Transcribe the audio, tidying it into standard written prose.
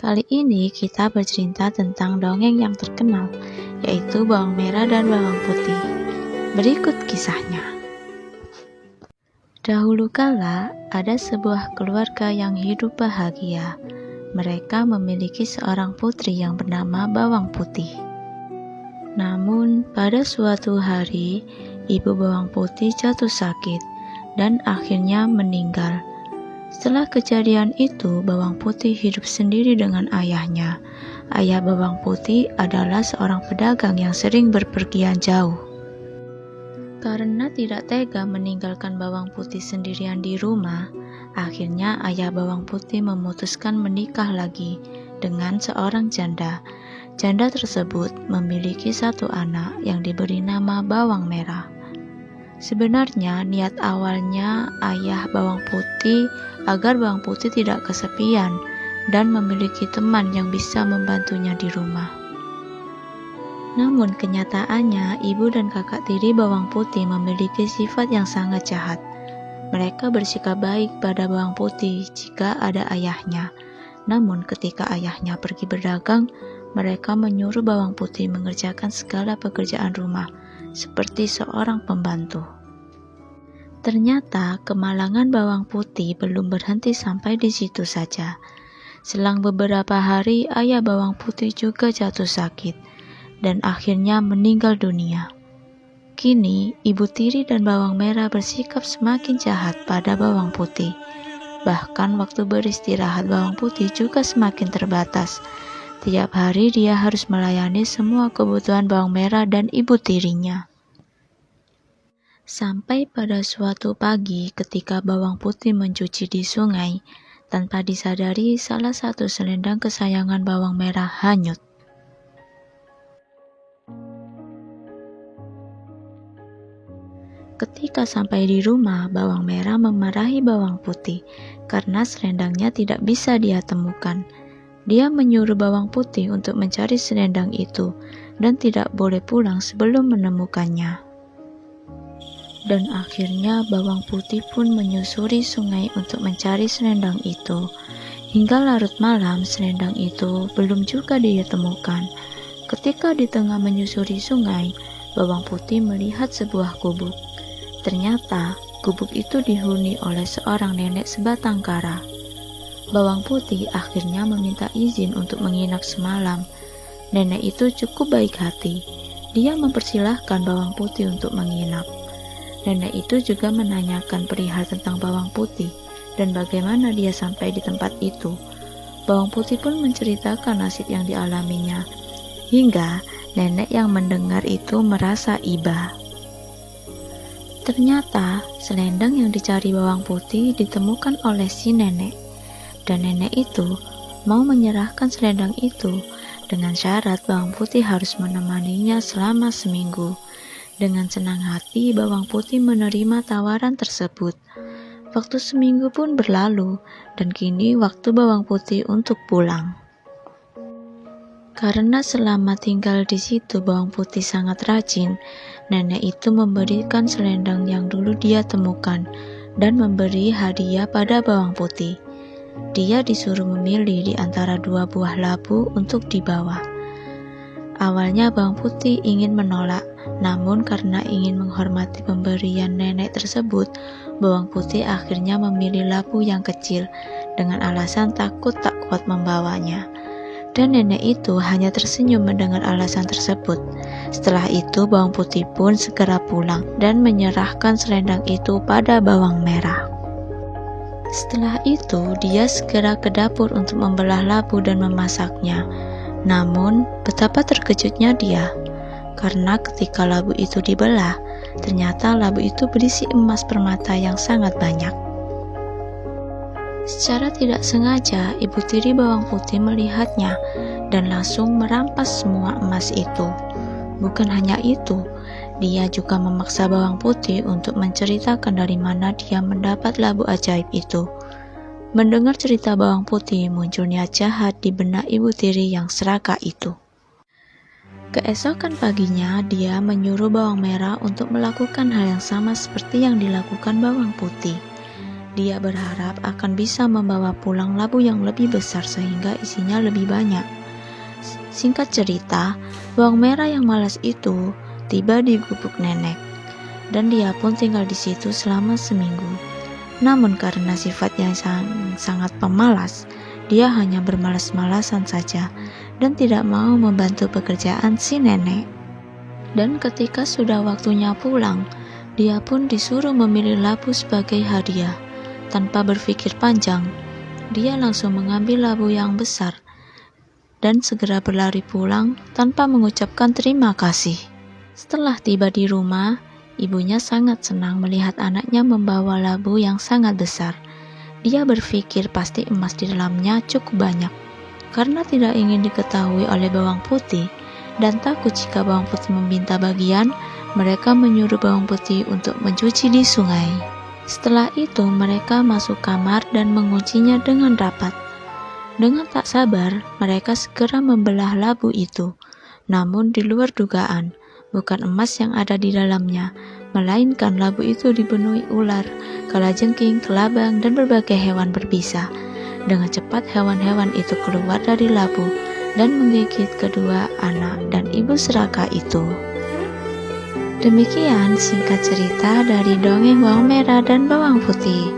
Kali ini kita bercerita tentang dongeng yang terkenal, yaitu Bawang Merah dan Bawang Putih. Berikut kisahnya. Dahulu kala, ada sebuah keluarga yang hidup bahagia. Mereka memiliki seorang putri yang bernama Bawang Putih. Namun, pada suatu hari, ibu Bawang Putih jatuh sakit dan akhirnya meninggal. Setelah kejadian itu, Bawang Putih hidup sendiri dengan ayahnya. Ayah Bawang Putih adalah seorang pedagang yang sering berpergian jauh. Karena tidak tega meninggalkan Bawang Putih sendirian di rumah, akhirnya ayah Bawang Putih memutuskan menikah lagi dengan seorang janda. Janda tersebut memiliki satu anak yang diberi nama Bawang Merah. Sebenarnya niat awalnya ayah Bawang Putih agar Bawang Putih tidak kesepian dan memiliki teman yang bisa membantunya di rumah. Namun kenyataannya ibu dan kakak tiri Bawang Putih memiliki sifat yang sangat jahat. Mereka bersikap baik pada Bawang Putih jika ada ayahnya. Namun ketika ayahnya pergi berdagang, mereka menyuruh Bawang Putih mengerjakan segala pekerjaan rumah seperti seorang pembantu. Ternyata kemalangan Bawang Putih belum berhenti sampai di situ saja. Selang beberapa hari, ayah Bawang Putih juga jatuh sakit dan akhirnya meninggal dunia. Kini, ibu tiri dan Bawang Merah bersikap semakin jahat pada Bawang Putih. Bahkan waktu beristirahat Bawang Putih juga semakin terbatas. Tiap hari dia harus melayani semua kebutuhan Bawang Merah dan ibu tirinya. Sampai pada suatu pagi ketika Bawang Putih mencuci di sungai, tanpa disadari salah satu selendang kesayangan Bawang Merah hanyut. Ketika sampai di rumah, Bawang Merah memarahi Bawang Putih karena selendangnya tidak bisa dia temukan. Dia menyuruh Bawang Putih untuk mencari selendang itu dan tidak boleh pulang sebelum menemukannya. Dan akhirnya Bawang Putih pun menyusuri sungai untuk mencari selendang itu. Hingga larut malam, selendang itu belum juga dia temukan. Ketika di tengah menyusuri sungai, Bawang Putih melihat sebuah gubuk. Ternyata gubuk itu dihuni oleh seorang nenek sebatang kara. Bawang Putih akhirnya meminta izin untuk menginap semalam. Nenek itu cukup baik hati. Dia mempersilahkan Bawang Putih untuk menginap. Nenek itu juga menanyakan perihal tentang Bawang Putih dan bagaimana dia sampai di tempat itu. Bawang Putih pun menceritakan nasib yang dialaminya. Hingga nenek yang mendengar itu merasa iba. Ternyata selendang yang dicari Bawang Putih ditemukan oleh si nenek. Dan nenek itu mau menyerahkan selendang itu dengan syarat Bawang Putih harus menemaninya selama seminggu. Dengan senang hati Bawang Putih menerima tawaran tersebut. Waktu seminggu pun berlalu dan kini waktu Bawang Putih untuk pulang. Karena selama tinggal di situ Bawang Putih sangat rajin, nenek itu memberikan selendang yang dulu dia temukan dan memberi hadiah pada Bawang Putih. Dia disuruh memilih di antara dua buah labu untuk dibawa. Awalnya Bawang Putih ingin menolak, namun karena ingin menghormati pemberian nenek tersebut, Bawang Putih akhirnya memilih labu yang kecil dengan alasan takut tak kuat membawanya. Dan nenek itu hanya tersenyum mendengar alasan tersebut. Setelah itu Bawang Putih pun segera pulang dan menyerahkan selendang itu pada Bawang Merah. Setelah itu, dia segera ke dapur untuk membelah labu dan memasaknya. Namun, betapa terkejutnya dia, karena ketika labu itu dibelah, ternyata labu itu berisi emas permata yang sangat banyak. Secara tidak sengaja, ibu tiri Bawang Putih melihatnya dan langsung merampas semua emas itu. Bukan hanya itu, dia juga memaksa Bawang Putih untuk menceritakan dari mana dia mendapat labu ajaib itu. Mendengar cerita Bawang Putih, muncul niat jahat di benak ibu tiri yang serakah itu. Keesokan paginya, dia menyuruh Bawang Merah untuk melakukan hal yang sama seperti yang dilakukan Bawang Putih. Dia berharap akan bisa membawa pulang labu yang lebih besar sehingga isinya lebih banyak. Singkat cerita, bawang merah yang malas itu tiba di gubuk nenek, dan dia pun tinggal di situ selama seminggu. Namun karena sifatnya sangat pemalas, dia hanya bermalas-malasan saja dan tidak mau membantu pekerjaan si nenek. Dan ketika sudah waktunya pulang, dia pun disuruh memilih labu sebagai hadiah. Tanpa berpikir panjang, dia langsung mengambil labu yang besar dan segera berlari pulang tanpa mengucapkan terima kasih. Setelah tiba di rumah, ibunya sangat senang melihat anaknya membawa labu yang sangat besar. Dia berpikir pasti emas di dalamnya cukup banyak. Karena tidak ingin diketahui oleh bawang putih dan takut jika bawang putih meminta bagian, mereka menyuruh bawang putih untuk mencuci di sungai. Setelah itu mereka masuk kamar dan menguncinya dengan rapat. Dengan tak sabar, mereka segera membelah labu itu. Namun di luar dugaan, bukan emas yang ada di dalamnya, melainkan labu itu dipenuhi ular, kalajengking, kelabang, dan berbagai hewan berbisa. Dengan cepat hewan-hewan itu keluar dari labu dan menggigit kedua anak dan ibu serakah itu. Demikian singkat cerita dari dongeng bawang merah dan bawang putih.